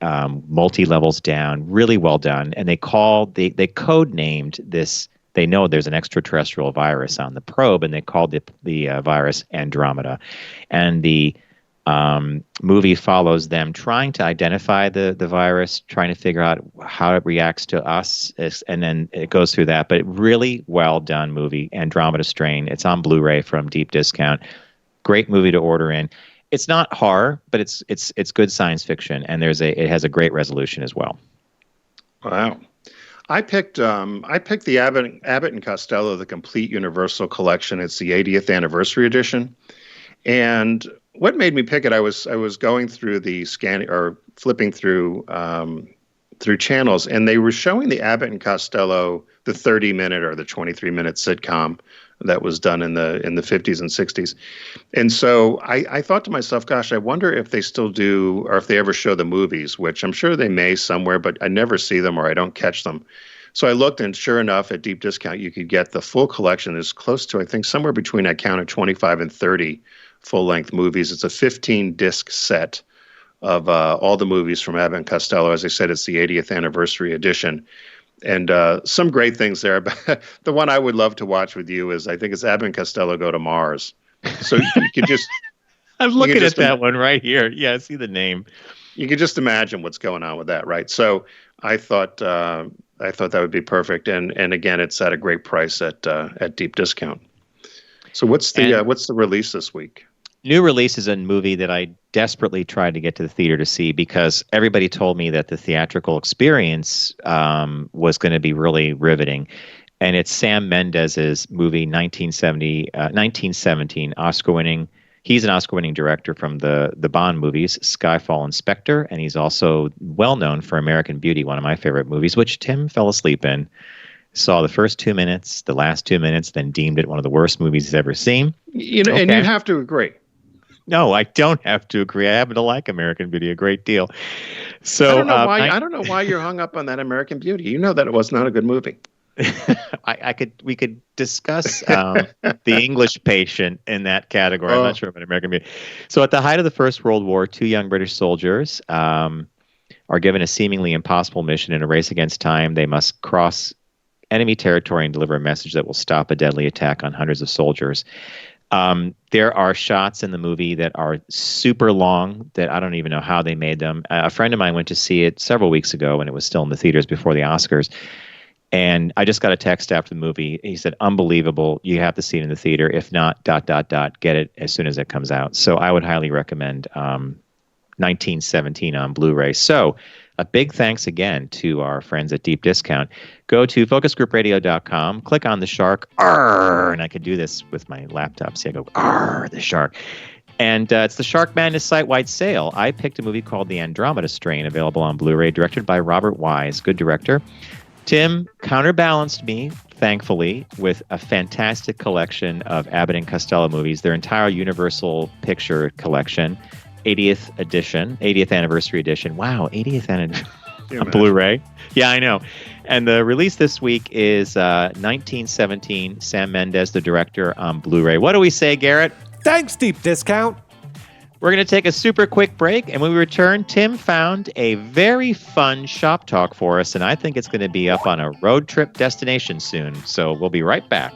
multi-levels down, really well done. And they code-named this. They know there's an extraterrestrial virus on the probe, and they called the virus Andromeda. And the movie follows them trying to identify the virus, trying to figure out how it reacts to us, and then it goes through that. But really well done movie, Andromeda Strain. It's on Blu-ray from Deep Discount. Great movie to order in. It's not horror, but it's good science fiction, and it has a great resolution as well. Wow. I picked the Abbott and Costello, the Complete Universal Collection. It's the 80th anniversary edition. And what made me pick it, I was going through the scanning or flipping through through channels, and they were showing the Abbott and Costello, the 30-minute or the 23-minute sitcom that was done in the 50s and 60s. And so I thought to myself, gosh, I wonder if they still do, or if they ever show the movies, which I'm sure they may somewhere, but I never see them or I don't catch them. So I looked, and sure enough, at deep discount, you could get the full collection. It's close to, I think, somewhere between, I counted 25 and 30 full-length movies. It's a 15-disc set of all the movies from Abbott and Costello. As I said, it's the 80th anniversary edition. And some great things there. But the one I would love to watch with you is, I think it's Abbott and Costello Go to Mars. So you could just... I'm looking at that one right here. Yeah, I see the name. You could just imagine what's going on with that, right? So I thought that would be perfect. And again, it's at a great price at deep discount. So what's the release this week? New release is a movie that I desperately tried to get to the theater to see because everybody told me that the theatrical experience was going to be really riveting. And it's Sam Mendes's movie, 1917, Oscar-winning. He's an Oscar-winning director from the Bond movies, Skyfall and Spectre, and he's also well-known for American Beauty, one of my favorite movies, which Tim fell asleep in. Saw the first 2 minutes, the last 2 minutes, then deemed it one of the worst movies he's ever seen. You know, okay. And you have to agree. No, I don't have to agree. I happen to like American Beauty a great deal. So I don't know why. I don't know why you're hung up on that American Beauty. You know that it was not a good movie. We could discuss the English Patient in that category. I'm not sure about American Beauty. So at the height of the First World War, two young British soldiers are given a seemingly impossible mission in a race against time. They must cross enemy territory and deliver a message that will stop a deadly attack on hundreds of soldiers. There are shots in the movie that are super long that I don't even know how they made them. A friend of mine went to see it several weeks ago when it was still in the theaters before the Oscars. And I just got a text after the movie. He said, unbelievable. You have to see it in the theater. If not, ... get it as soon as it comes out. So I would highly recommend 1917 on Blu-ray. So a big thanks again to our friends at Deep Discount. Go to focusgroupradio.com, click on the shark, and I could do this with my laptop. See, I go, the shark. And it's the Shark Madness site-wide sale. I picked a movie called The Andromeda Strain, available on Blu-ray, directed by Robert Wise, good director. Tim counterbalanced me, thankfully, with a fantastic collection of Abbott and Costello movies, their entire Universal Picture collection, 80th anniversary edition. Wow, 80th anniversary on Blu-ray. Yeah, I know. And the release this week is 1917, Sam Mendes, the director, on Blu-ray. What do we say, Garrett? Thanks, Deep Discount. We're going to take a super quick break, and when we return, Tim found a very fun shop talk for us, and I think it's going to be up on a road trip destination soon. So we'll be right back.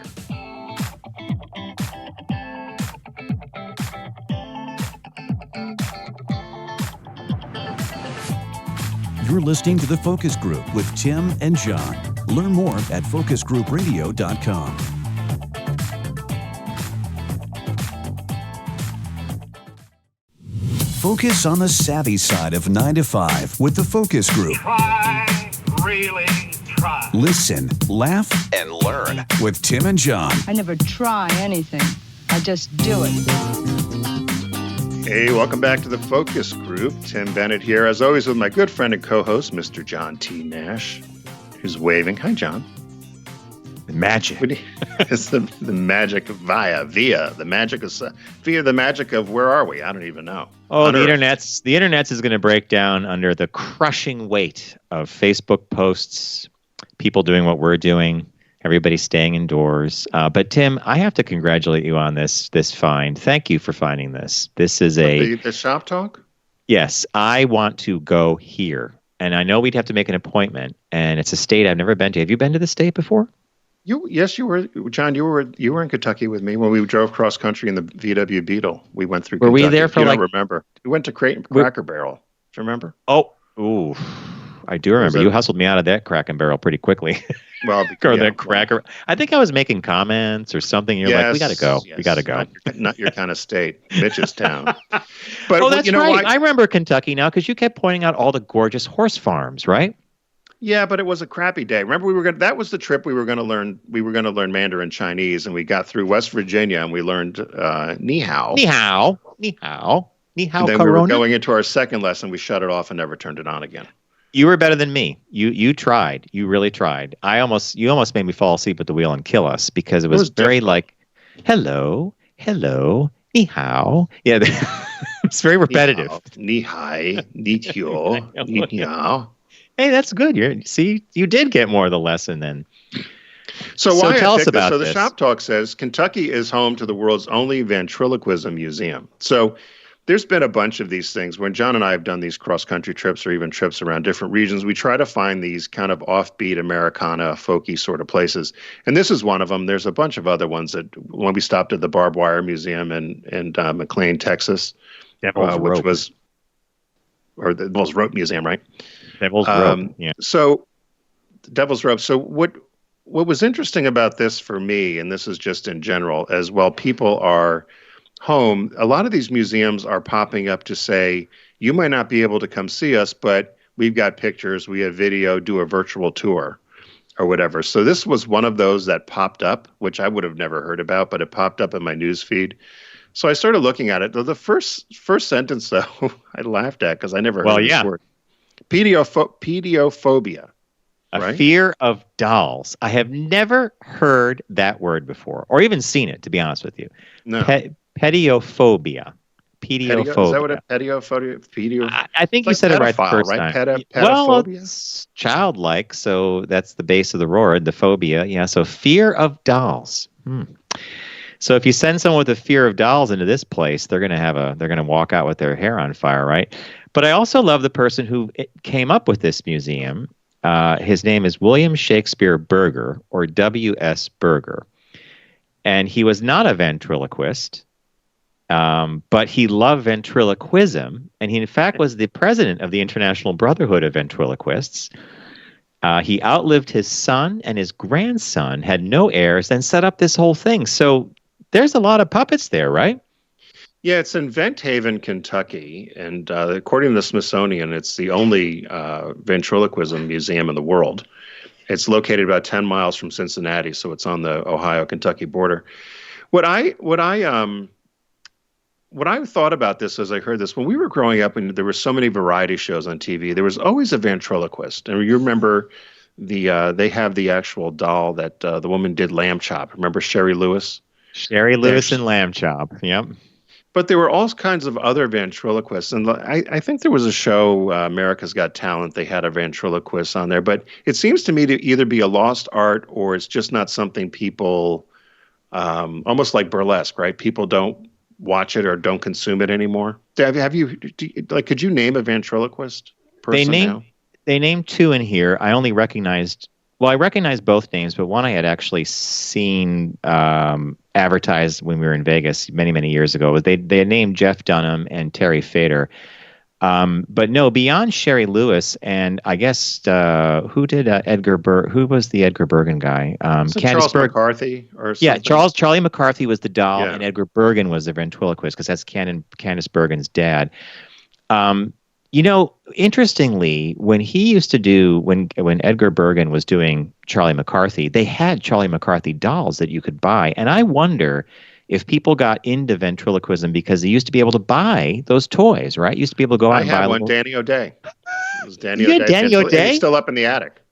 You're listening to The Focus Group with Tim and John. Learn more at focusgroupradio.com. Focus on the savvy side of 9 to 5 with The Focus Group. Try, really try. Listen, laugh, and learn with Tim and John. I never try anything. I just do it. Hey, welcome back to The Focus Group. Tim Bennett here, as always, with my good friend and co-host, Mr. John T. Nash, who's waving. Hi, John. The magic. It's the magic via the magic of where are we? I don't even know. Oh, the internet's is going to break down under the crushing weight of Facebook posts, people doing what we're doing, everybody staying indoors. But Tim, I have to congratulate you on this find. Thank you for finding this. This is the shop talk. Yes, I want to go here, and I know we'd have to make an appointment. And it's a state I've never been to. Have you been to the state before? Yes, you were, John. You were in Kentucky with me when we drove cross country in the VW Beetle. We went through. Were Kentucky. we there for I don't remember. We went to Cracker Barrel. Do you remember? Oh, ooh, I do remember. You hustled me out of that Cracker Barrel pretty quickly. Well, Cracker. I think I was making comments or something. You're like, we got to go. Yes, we got to go. Not your kind of state, Mitch's town. But that's right. I remember Kentucky now because you kept pointing out all the gorgeous horse farms, right? Yeah, but it was a crappy day. Remember, that was the trip we were going to learn. We were going to learn Mandarin Chinese, and we got through West Virginia, and we learned ni hao. Ni hao. Ni hao. Ni hao. And then we were going into our second lesson. We shut it off and never turned it on again. You were better than me. You tried. You really tried. You almost made me fall asleep at the wheel and kill us because it was very difficult. like, hello, ni hao. Yeah, it's very repetitive. Ni hai, ni tio, ni niao. Hey, that's good. You did get more of the lesson then. So why tell I us picked this? about So the this. Shop Talk says Kentucky is home to the world's only ventriloquism museum. So there's been a bunch of these things. When John and I have done these cross-country trips or even trips around different regions, we try to find these kind of offbeat Americana, folky sort of places. And this is one of them. There's a bunch of other ones that when we stopped at the Barbed Wire Museum in McLean, Texas, which was, or the Devil's Rope Museum, right? Devil's Rope, yeah. So Devil's Rope. So what was interesting about this for me, and this is just in general, as well, people are home, a lot of these museums are popping up to say, you might not be able to come see us, but we've got pictures, we have video, do a virtual tour or whatever. So this was one of those that popped up, which I would have never heard about, but it popped up in my news feed. So I started looking at it. The first sentence, though, I laughed at because I never heard this word. Pediophobia. A fear of dolls. I have never heard that word before, or even seen it, to be honest with you. No. Pediophobia. Is that what a pediophobia? I think you said it right the first time. Pedophobia? Well, it's childlike, so that's the base of the word, the phobia. Yeah, so fear of dolls. So if you send someone with a fear of dolls into this place, they're gonna walk out with their hair on fire, right? But I also love the person who came up with this museum. His name is William Shakespeare Berger, or W.S. Berger. And he was not a ventriloquist, but he loved ventriloquism. And he, in fact, was the president of the International Brotherhood of Ventriloquists. He outlived his son, and his grandson had no heirs and set up this whole thing. So there's a lot of puppets there, right? Yeah, it's in Vent Haven, Kentucky, and according to the Smithsonian, it's the only ventriloquism museum in the world. It's located about 10 miles from Cincinnati, so it's on the Ohio-Kentucky border. What I thought about this as I heard this, when we were growing up and there were so many variety shows on TV, there was always a ventriloquist. And you remember they have the actual doll that the woman did lamb chop. Remember Sherry Lewis? Sherry Lewis and lamb chop, yep. But there were all kinds of other ventriloquists. And I think there was a show, America's Got Talent, they had a ventriloquist on there. But it seems to me to either be a lost art or it's just not something people, almost like burlesque, right? People don't watch it or don't consume it anymore. Could you name a ventriloquist person now? They named two in here. I recognized both names, but one I had actually seen advertised when we were in Vegas many, many years ago. They had named Jeff Dunham and Terry Fader. But no, beyond Sherry Lewis and I guess who did who was the Edgar Bergen guy? Charles McCarthy or something? Yeah, Charlie McCarthy was the doll, and Edgar Bergen was the ventriloquist because that's Candace Bergen's dad. Interestingly, when Edgar Bergen was doing Charlie McCarthy, they had Charlie McCarthy dolls that you could buy. And I wonder if people got into ventriloquism because they used to be able to buy those toys, right? You used to be able to go out and buy I had one, Danny O'Day. It was Danny O'Day. Danny O'Day? He's still up in the attic.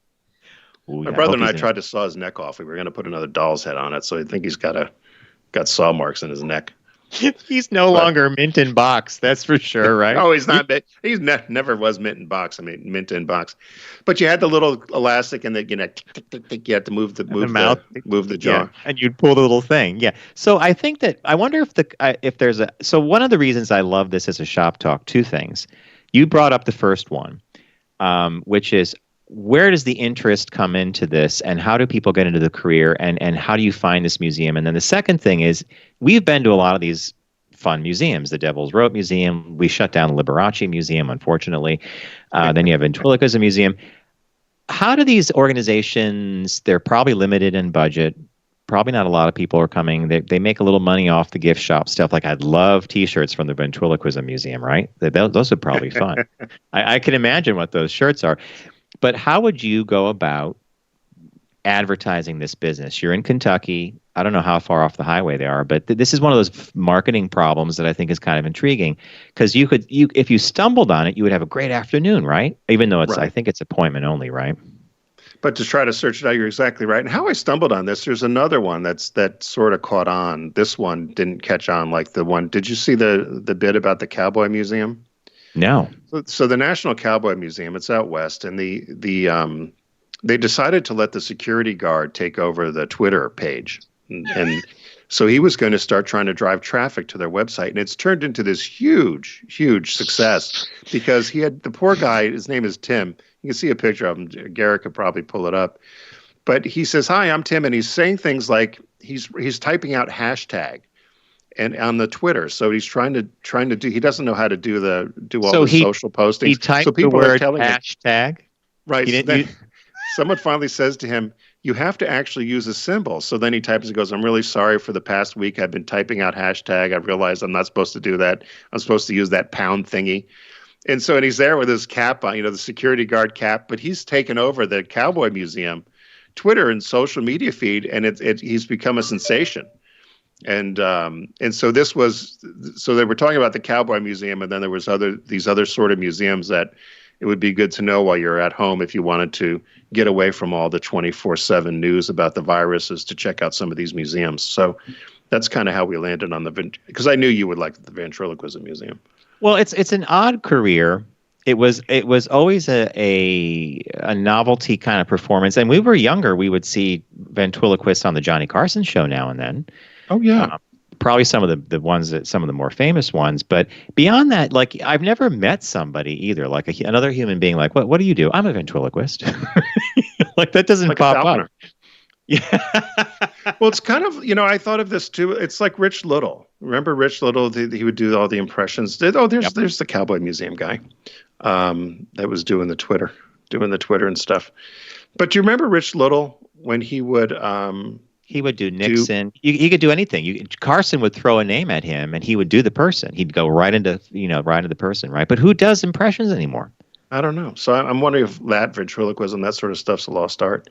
Ooh, My brother and I tried to saw his neck off. We were going to put another doll's head on it, so I think he's got saw marks in his neck. He's no longer mint in box, that's for sure, right? Oh, he's not. He's never was mint in box. I mean, mint in box. But you had the little elastic, and you had to move the mouth, move the jaw, yeah, and you'd pull the little thing. Yeah. So I think that I wonder if there's a. So one of the reasons I love this as a shop talk, two things. You brought up the first one, which is where does the interest come into this, and how do people get into the career, and how do you find this museum? And then the second thing is we've been to a lot of these fun museums, the Devil's Rope Museum. We shut down the Liberace Museum, unfortunately. Then you have Ventriloquism Museum. How do these organizations, they're probably limited in budget. Probably not a lot of people are coming. They make a little money off the gift shop stuff. Like I'd love T-shirts from the Ventriloquism Museum, right? Those are probably fun. I can imagine what those shirts are. But how would you go about advertising this business? You're in Kentucky. I don't know how far off the highway they are, but this is one of those marketing problems that I think is kind of intriguing because if you stumbled on it, you would have a great afternoon, right? Even though I think it's appointment only, right? But to try to search it out, you're exactly right. And how I stumbled on this, there's another one that sort of caught on. This one didn't catch on like the one. Did you see the bit about the Cowboy Museum? No. So the National Cowboy Museum, it's out west, and they decided to let the security guard take over the Twitter page. And so he was going to start trying to drive traffic to their website. And it's turned into this huge, huge success because the poor guy, his name is Tim. You can see a picture of him. Garrett could probably pull it up. But he says, "Hi, I'm Tim." And he's saying things like he's typing out hashtag and on the Twitter. So he's trying to do, he doesn't know how to do all the social postings. He typed so people the are word telling hashtag. him, right. Someone finally says to him, "You have to actually use a symbol." So then he types and goes, "I'm really sorry for the past week. I've been typing out hashtag. I realized I'm not supposed to do that. I'm supposed to use that pound thingy." And he's there with his cap on, the security guard cap, but he's taken over the Cowboy Museum, Twitter and social media feed, and he's become a sensation. And so they were talking about the Cowboy Museum, and then there was these other sort of museums that it would be good to know while you're at home if you wanted to get away from all the 24/7 news about the viruses to check out some of these museums. So that's kind of how we landed on because I knew you would like the Ventriloquism Museum. Well, it's an odd career. It was always a novelty kind of performance. And we were younger, we would see ventriloquists on the Johnny Carson show now and then. Oh yeah. Probably some of some of the more famous ones, but beyond that, like I've never met somebody either, like another human being. Like, what do you do? I'm a ventriloquist. Like that doesn't like pop up. Yeah. Well, it's kind of, I thought of this too. It's like Rich Little. Remember Rich Little? He would do all the impressions. There's the Cowboy Museum guy that was doing the Twitter and stuff. But do you remember Rich Little when he would? He would do Nixon. He could do anything. Carson would throw a name at him, and he would do the person. He'd go right into the person, right? But who does impressions anymore? I don't know. So I'm wondering if that ventriloquism, that sort of stuff's a lost art.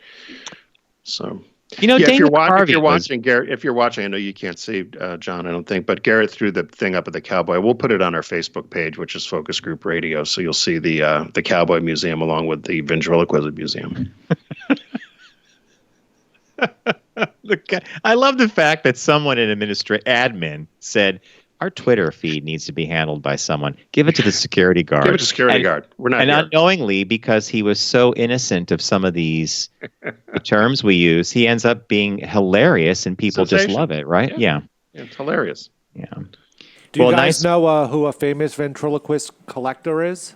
So if you're watching, Garrett, I know you can't see John, I don't think, but Garrett threw the thing up at the Cowboy. We'll put it on our Facebook page, which is Focus Group Radio, so you'll see the Cowboy Museum along with the Ventriloquism Museum. I love the fact that someone in admin said, our Twitter feed needs to be handled by someone. Give it to the security guard. Give it to the security guard. We're not. And here. unknowingly, because he was so innocent of some of these terms we use, he ends up being hilarious, and people just love it, right? Yeah. It's hilarious. Yeah. Do you guys know who a famous ventriloquist collector is?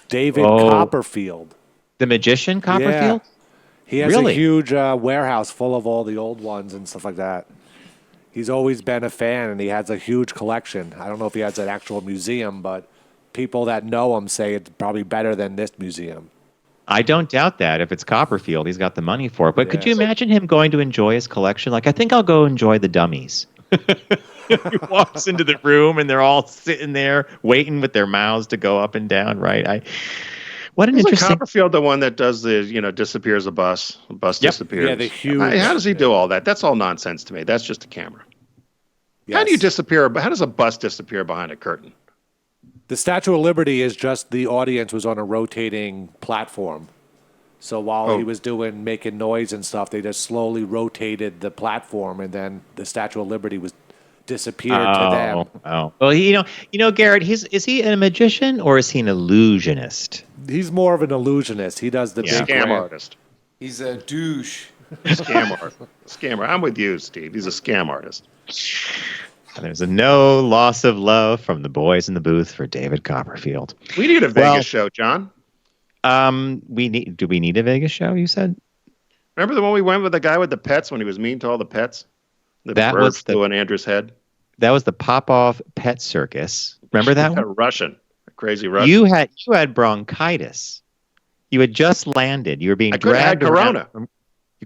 David Copperfield. The magician Copperfield? Yeah. He has a huge warehouse full of all the old ones and stuff like that. He's always been a fan, and he has a huge collection. I don't know if he has an actual museum, but people that know him say it's probably better than this museum. I don't doubt that. If it's Copperfield, he's got the money for it. But could you imagine him going to enjoy his collection? Like, I think I'll go enjoy the dummies. He walks into the room, and they're all sitting there waiting with their mouths to go up and down, right? What an interesting... Copperfield, the one that does the, disappears a bus. A bus disappears. Yeah, the huge... How does he do all that? That's all nonsense to me. That's just a camera. Yes. How do you disappear? How does a bus disappear behind a curtain? The Statue of Liberty is just the audience was on a rotating platform. So while he was making noise and stuff, they just slowly rotated the platform, and then the Statue of Liberty disappeared to them. Oh, well, Garrett, is he a magician or is he an illusionist? He's more of an illusionist. He does the big scam artist. He's a douche. Scammer. I'm with you, Steve. He's a scam artist. There's no loss of love from the boys in the booth for David Copperfield. We need a Vegas show, John. Do we need a Vegas show, you said? Remember the one we went with the guy with the pets when he was mean to all the pets? That bird flew on Andrew's head. That was the Popov Pet Circus. Remember that one? A crazy Russian. You had bronchitis. You had just landed. You were being dragged around. Corona.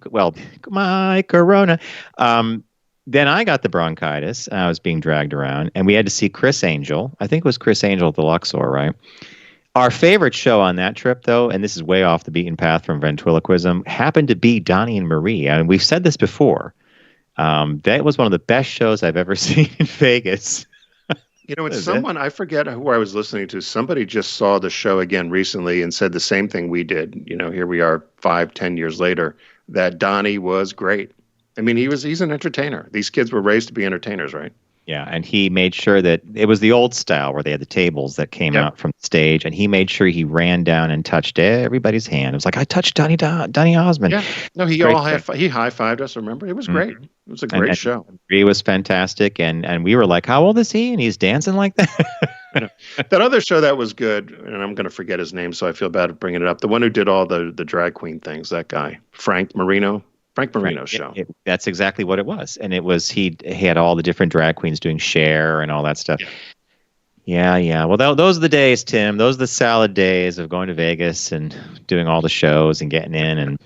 Well, my Corona. Then I got the bronchitis, and I was being dragged around, and we had to see Chris Angel. I think it was Chris Angel at the Luxor, right? Our favorite show on that trip, though, and this is way off the beaten path from ventriloquism, happened to be Donnie and Marie. And we've said this before. That was one of the best shows I've ever seen in Vegas. It's someone, I forget who I was listening to. Somebody just saw the show again recently and said the same thing we did. Here we are 5-10 years later, that Donnie was great. I mean, he's an entertainer. These kids were raised to be entertainers, right? Yeah, and he made sure that it was the old style where they had the tables that came out from the stage, and he made sure he ran down and touched everybody's hand. It was like, I touched Donnie Osmond. Yeah, no, he high-fived us, remember? It was great. It was a great show. He was fantastic, and we were like, how old is he? And he's dancing like that. That other show that was good, and I'm going to forget his name, so I feel bad bringing it up. The one who did all the drag queen things, that guy, Frank Marino's show. That's exactly what it was. And it was, he had all the different drag queens doing Cher and all that stuff. Yeah. Well, those are the days, Tim. Those are the salad days of going to Vegas and doing all the shows and getting in. And,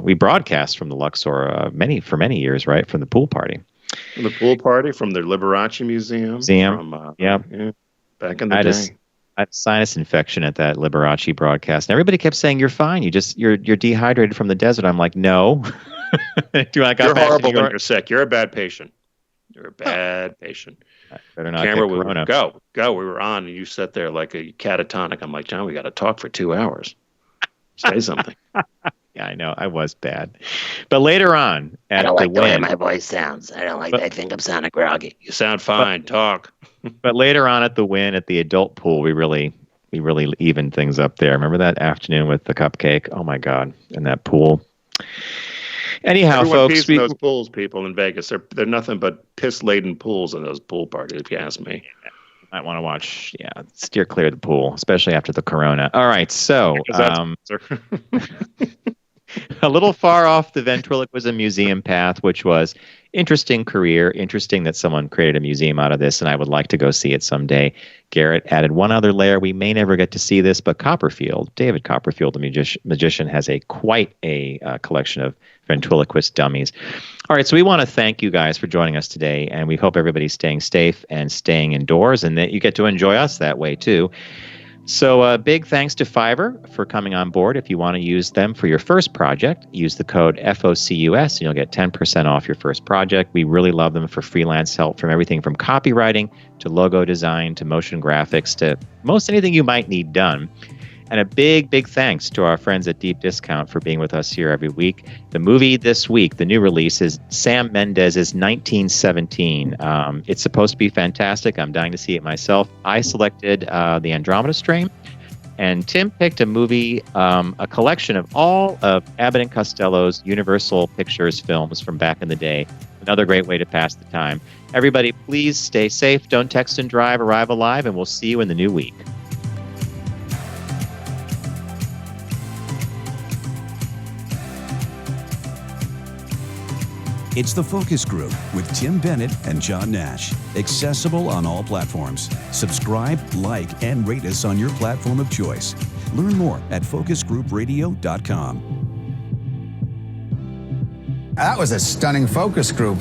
we broadcast from the Luxor for many years, right? From the pool party. From the pool party, from the Liberace Museum. Back in the day. I had a sinus infection at that Liberace broadcast. And everybody kept saying, you're fine. You're dehydrated from the desert. I'm like, no. You're horrible when you're sick. You're a bad patient. You're a bad patient. Better not Camera get corona. Go. We were on, and you sat there like a catatonic. I'm like, John, we got to talk for 2 hours. Say something. Yeah, I know. I was bad. But later on, I don't like the way my voice sounds. I think I'm sounding groggy. You sound fine. Talk. But later on at the Wynn, at the adult pool, we really evened things up there. Remember that afternoon with the cupcake? Oh my God! In that pool. Anyhow, everyone folks, those pools, people in Vegas, they're nothing but piss-laden pools in those pool parties. If you ask me, you might want to watch. Yeah, steer clear of the pool, especially after the corona. All right, so a little far off the ventriloquism museum path, which was interesting career. Interesting that someone created a museum out of this, and I would like to go see it someday. Garrett added one other layer. We may never get to see this, but David Copperfield, the magician, has quite a collection of ventriloquist dummies. All right, so we want to thank you guys for joining us today, and we hope everybody's staying safe and staying indoors, and that you get to enjoy us that way too. So big thanks to Fiverr for coming on board. If you want to use them for your first project, use the code FOCUS and you'll get 10% off your first project. We really love them for freelance help from everything from copywriting to logo design to motion graphics to most anything you might need done. And a big thanks to our friends at Deep Discount for being with us here every week. The movie this week, the new release, is Sam Mendes's 1917. It's supposed to be fantastic. I'm dying to see it myself. I selected The Andromeda Strain, and Tim picked a movie, a collection of all of Abbott and Costello's Universal Pictures films from back in the day. Another great way to pass the time. Everybody, please stay safe. Don't text and drive. Arrive alive, and we'll see you in the new week. It's The Focus Group with Tim Bennett and John Nash. Accessible on all platforms. Subscribe, like, and rate us on your platform of choice. Learn more at focusgroupradio.com. That was a stunning focus group.